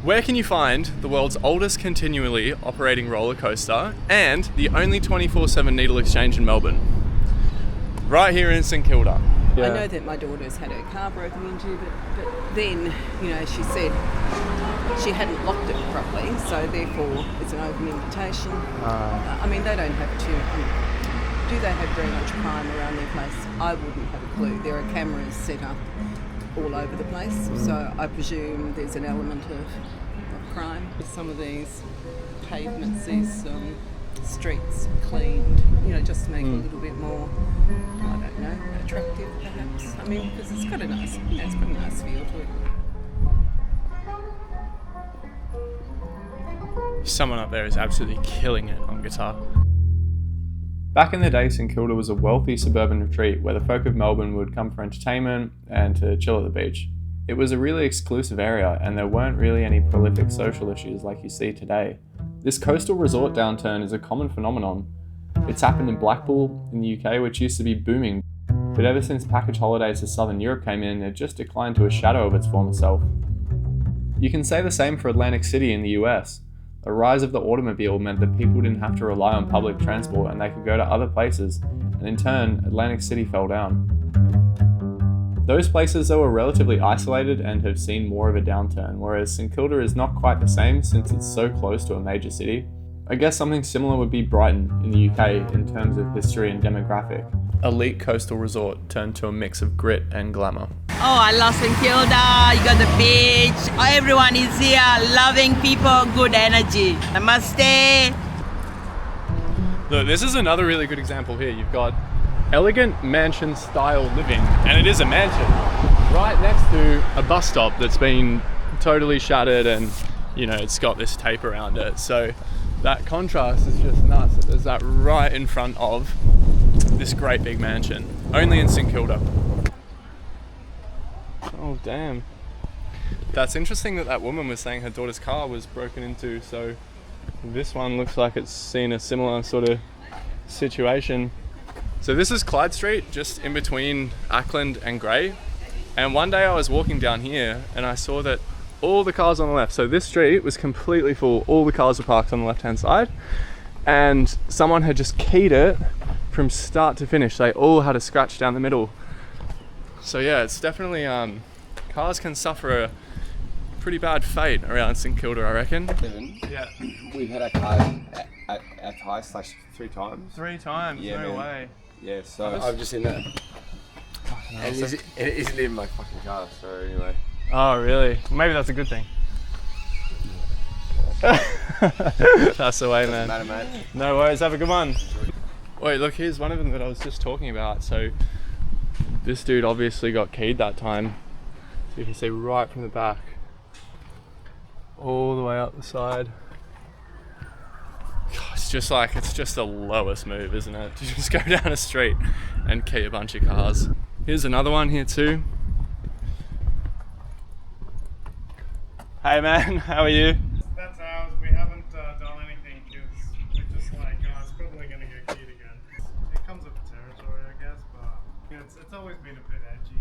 Where can you find the world's oldest continually operating roller coaster and the only 24/7 needle exchange in Melbourne? Right here in St Kilda. Yeah. I know that my daughter's had her car broken into, but then, she said she hadn't locked it properly, so therefore it's an open invitation. They don't have do they have very much crime around their place? I wouldn't have a clue. There are cameras set up all over the place, so I presume there's an element of crime. Some of these pavements, these streets cleaned, just to make it a little bit more, I don't know, attractive perhaps. Because it's got a nice feel to it. Someone up there is absolutely killing it on guitar. Back in the day, St Kilda was a wealthy suburban retreat where the folk of Melbourne would come for entertainment and to chill at the beach. It was a really exclusive area and there weren't really any prolific social issues like you see today. This coastal resort downturn is a common phenomenon. It's happened in Blackpool in the UK, which used to be booming, but ever since package holidays to Southern Europe came in, it just declined to a shadow of its former self. You can say the same for Atlantic City in the US. The rise of the automobile meant that people didn't have to rely on public transport and they could go to other places, and in turn, Atlantic City fell down. Those places though are relatively isolated and have seen more of a downturn, whereas St Kilda is not quite the same since it's so close to a major city. I guess something similar would be Brighton in the UK in terms of history and demographic. Elite coastal resort turned to a mix of grit and glamour. Oh, I love St Kilda, you got the beach, everyone is here, loving people, good energy. Namaste. Look, this is another really good example here. You've got elegant mansion style living, and it is a mansion, right next to a bus stop that's been totally shattered and, it's got this tape around it. So that contrast is just nuts. There's that right in front of this great big mansion, only in St Kilda. Oh damn. That's interesting that woman was saying her daughter's car was broken into, so this one looks like it's seen a similar sort of situation. So this is Clyde Street, just in between Ackland and Grey, and one day I was walking down here and I saw that all the cars on the left, so this street was completely full, all the cars were parked on the left hand side, and someone had just keyed it from start to finish. They all had a scratch down the middle. So yeah, it's definitely, cars can suffer a pretty bad fate around St Kilda, I reckon. Yeah. We've had our car at highest like 3 times. 3 times? Yeah, no man. way. Yeah, so I'm just in there. And it isn't even my fucking car, so anyway. Oh really? Maybe that's a good thing. That's the way, man. Doesn't matter, mate. No worries, have a good one. Wait, look, here's one of them that I was just talking about. So this dude obviously got keyed that time. So you can see right from the back, all the way up the side. God, it's just the lowest move, isn't it? To just go down a street and key a bunch of cars. Here's another one here too. Hey man, how are you? That's ours. We haven't done anything because we're just like, it's probably going to get keyed again. It comes with the territory, I guess, but it's always been a bit edgy.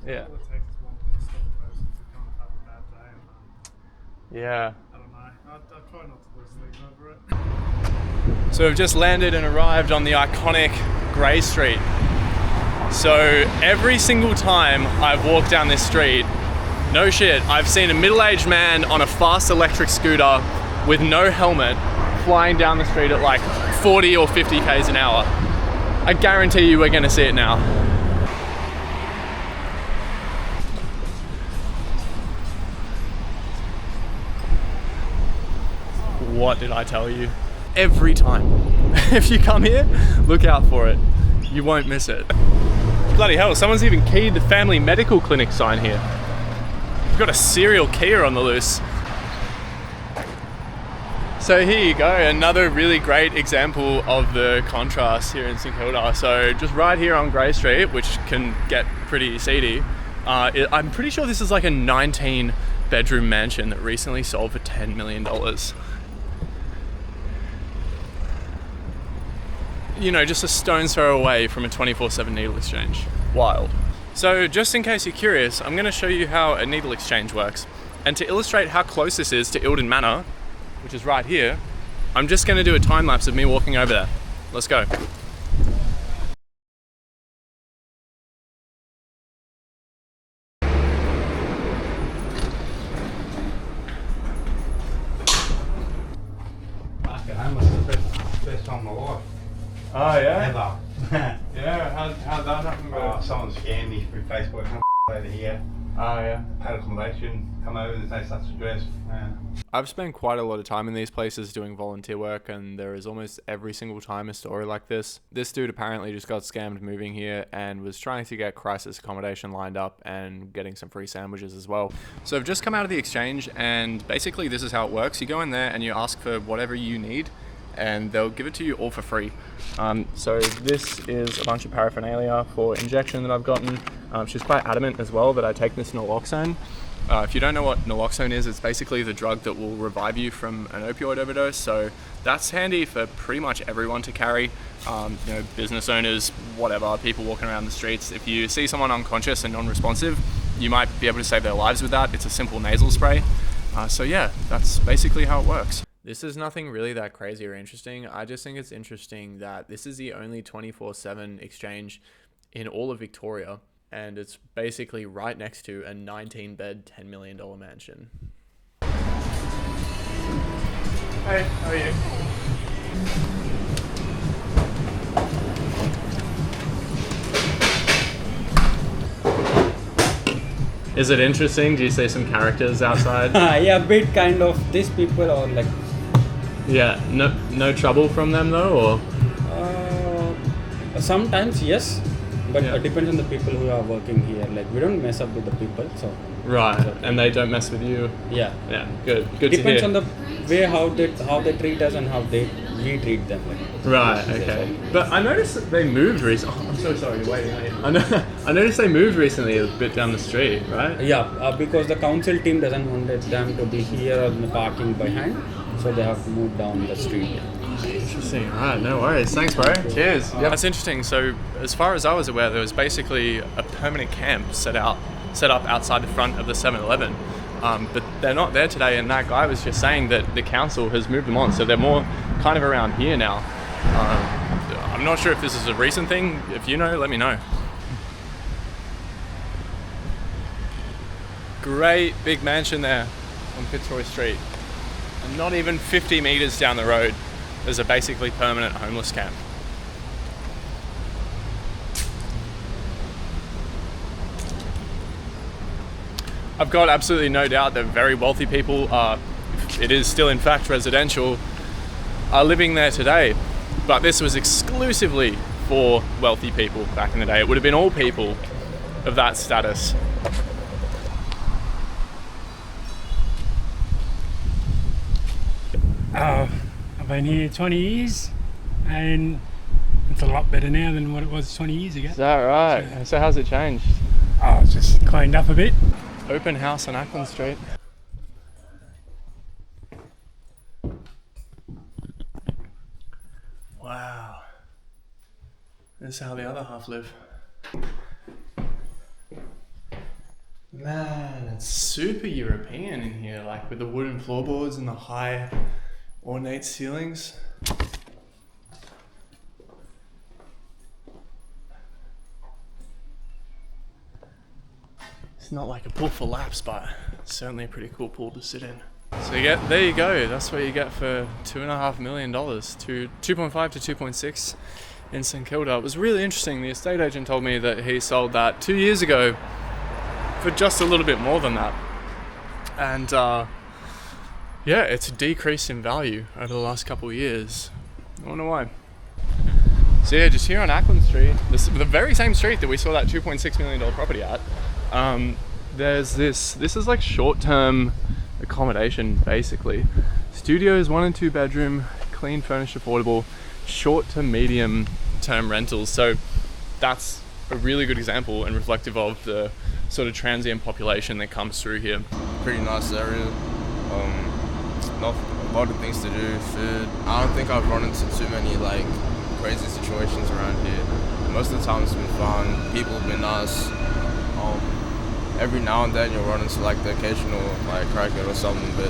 Yeah. All it takes is one stop person to come and have a bad day. And, Yeah. I don't know. I try not to lose sleep over it. So we've just landed and arrived on the iconic Grey Street. So every single time I've walked down this street, no shit, I've seen a middle-aged man on a fast electric scooter with no helmet flying down the street at like 40 or 50 k's an hour. I guarantee you we're gonna see it now. What did I tell you? Every time. If you come here, look out for it. You won't miss it. Bloody hell, someone's even keyed the family medical clinic sign here. We've got a serial keyer on the loose. So here you go, another really great example of the contrast here in St Kilda. So just right here on Grey Street, which can get pretty seedy, I'm pretty sure this is like a 19-bedroom mansion that recently sold for $10 million. Just a stone's throw away from a 24/7 needle exchange. Wild. So just in case you're curious, I'm going to show you how a needle exchange works. And to illustrate how close this is to Eildon Manor, which is right here, I'm just going to do a time lapse of me walking over there. Let's go. First time in my life. Oh yeah? Ever. Yeah, how'd that happen, bro? Someone scammed me through Facebook over here. Oh yeah. Paid accommodation, come over, there's no such address. I've spent quite a lot of time in these places doing volunteer work, and there is almost every single time a story like this. This dude apparently just got scammed moving here and was trying to get crisis accommodation lined up and getting some free sandwiches as well. So I've just come out of the exchange, and basically this is how it works. You go in there and you ask for whatever you need, and they'll give it to you all for free. So this is a bunch of paraphernalia for injection that I've gotten. She's quite adamant as well that I take this naloxone. If you don't know what naloxone is, it's basically the drug that will revive you from an opioid overdose. So that's handy for pretty much everyone to carry. Business owners, whatever, people walking around the streets. If you see someone unconscious and non-responsive, you might be able to save their lives with that. It's a simple nasal spray. So yeah, that's basically how it works. This is nothing really that crazy or interesting. I just think it's interesting that this is the only 24/7 exchange in all of Victoria, and it's basically right next to a 19-bed, $10 million mansion. Hey, how are you? Is it interesting? Do you see some characters outside? Yeah, a bit kind of. These people are like... Yeah, no trouble from them though, or? Sometimes yes, but Yeah. it depends on the people who are working here. Like we don't mess up with the people, so Right, and they don't mess with you. yeah. Yeah, good to Depends hear. on the way how they treat us and how we treat them. Like. Right, okay. But I noticed that they moved recently. Oh, I'm so sorry, you're waiting. I noticed they moved recently a bit down the street, right? Yeah, because the council team doesn't want them to be here or in the parking behind, so they have to move down the street. Interesting. All right, no worries. Thanks, bro. Cheers. Yeah, that's interesting. So, as far as I was aware, there was basically a permanent camp set up outside the front of the 7-Eleven. But they're not there today, and that guy was just saying that the council has moved them on, so they're more kind of around here now. I'm not sure if this is a recent thing. If you know, let me know. Great big mansion there on Fitzroy Street. And not even 50 meters down the road, there's a basically permanent homeless camp. I've got absolutely no doubt that very wealthy people, it is still in fact residential, are living there today. But this was exclusively for wealthy people back in the day. It would have been all people of that status. I've been here 20 years and it's a lot better now than what it was 20 years ago. Is that right? So how's it changed? Oh, it's just cleaned up a bit. Open house on Ackland Street. Wow. This is how the other half live. Man, it's super European in here, like with the wooden floorboards and the high ornate ceilings. It's not like a pool for laps, but it's certainly a pretty cool pool to sit in. So there you go. That's what you get for $2.5 million, to 2.5 to 2.6 in St Kilda. It was really interesting. The estate agent told me that he sold that 2 years ago for just a little bit more than that. And yeah, it's decreased in value over the last couple of years. I wonder why. So yeah, just here on Ackland Street, the very same street that we saw that $2.6 million property at, there's this is like short-term accommodation basically. Studios, 1 and 2 bedroom, clean, furnished, affordable, short to medium term rentals. So that's a really good example and reflective of the sort of transient population that comes through here. Pretty nice area. A lot of things to do, food. I don't think I've run into too many like crazy situations around here. Most of the time it's been fun. People have been nice. every now and then you'll run into like the occasional like crackhead or something, but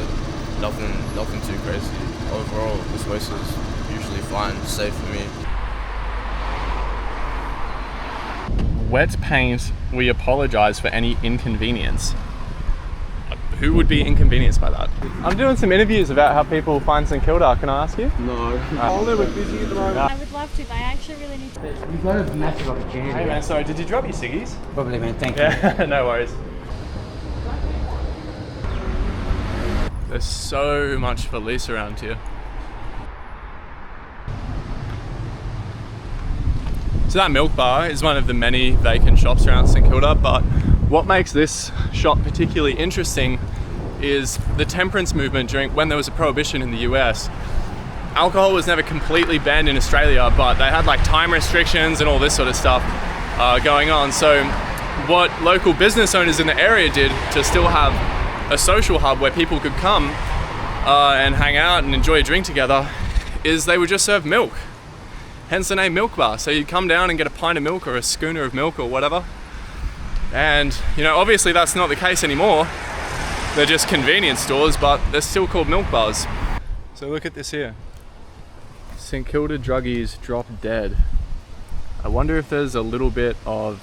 nothing too crazy. Overall, this place is usually fine, safe for me. Wet paint, we apologise for any inconvenience. Who would be inconvenienced by that? I'm doing some interviews about how people find St Kilda. Can I ask you? No. I'll never busy at the moment. I would love to, but I actually really need to. You've got a massive opportunity. Hey man, sorry, did you drop your ciggies? Probably, man. Thank you. Yeah, no worries. There's so much police around here. So that milk bar is one of the many vacant shops around St Kilda, but what makes this shop particularly interesting is the temperance movement during when there was a prohibition in the US. Alcohol was never completely banned in Australia, but they had like time restrictions and all this sort of stuff going on. So what local business owners in the area did to still have a social hub where people could come and hang out and enjoy a drink together is they would just serve milk. Hence the name Milk Bar. So you'd come down and get a pint of milk or a schooner of milk or whatever. And you know, obviously that's not the case anymore. They're just convenience stores, but they're still called milk bars. So look at this here. St Kilda druggies drop dead. I wonder if there's a little bit of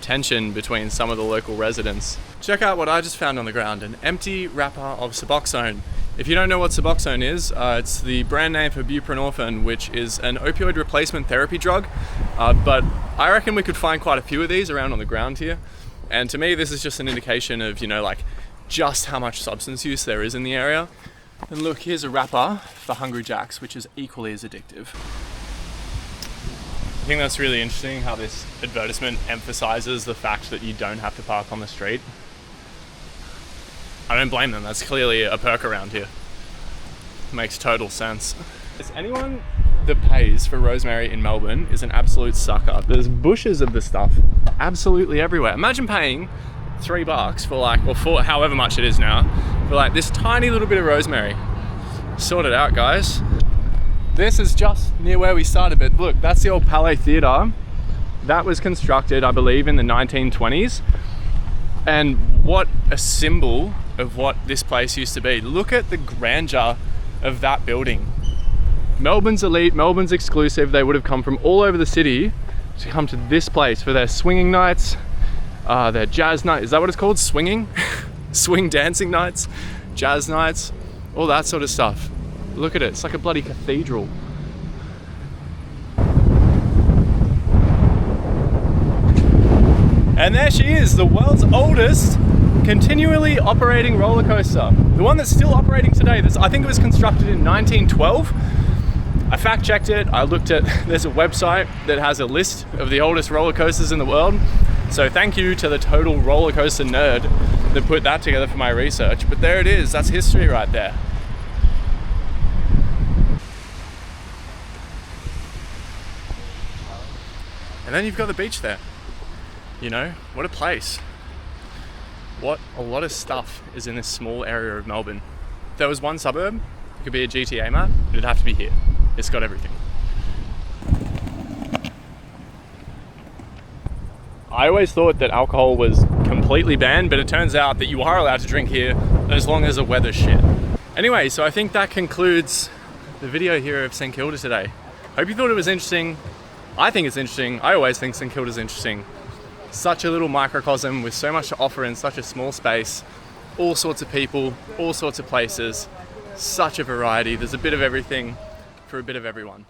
tension between some of the local residents. Check out what I just found on the ground, an empty wrapper of Suboxone. If you don't know what Suboxone is, it's the brand name for buprenorphine, which is an opioid replacement therapy drug. But I reckon we could find quite a few of these around on the ground here. And to me, this is just an indication of, you know, like just how much substance use there is in the area. And look, here's a wrapper for Hungry Jack's, which is equally as addictive. I think that's really interesting how this advertisement emphasizes the fact that you don't have to park on the street. I don't blame them, that's clearly a perk around here. Makes total sense. Anyone that pays for rosemary in Melbourne is an absolute sucker. There's bushes of the stuff absolutely everywhere. Imagine paying $3 for like, or for however much it is now, for like this tiny little bit of rosemary. Sort it out, guys. This is just near where we started, but look, that's the old Palais Theatre. That was constructed, I believe, in the 1920s. And what a symbol of what this place used to be. Look at the grandeur of that building. Melbourne's elite, Melbourne's exclusive. They would have come from all over the city to come to this place for their swinging nights, their jazz night. Is that what it's called? Swinging? Swing dancing nights, jazz nights, all that sort of stuff. Look at it, it's like a bloody cathedral. And there she is, the world's oldest continually operating roller coaster. The one that's still operating today. I think it was constructed in 1912. I fact checked it, I looked at, there's a website that has a list of the oldest roller coasters in the world. So thank you to the total roller coaster nerd that put that together for my research. But there it is, that's history right there. And then you've got the beach there. You know, what a place. What a lot of stuff is in this small area of Melbourne. If there was one suburb, it could be a GTA map, it'd have to be here. It's got everything. I always thought that alcohol was completely banned, but it turns out that you are allowed to drink here as long as the weather's shit. Anyway, so I think that concludes the video here of St Kilda today. Hope you thought it was interesting. I think it's interesting. I always think St Kilda's interesting. Such a little microcosm with so much to offer in such a small space. All sorts of people, all sorts of places. Such a variety. There's a bit of everything for a bit of everyone.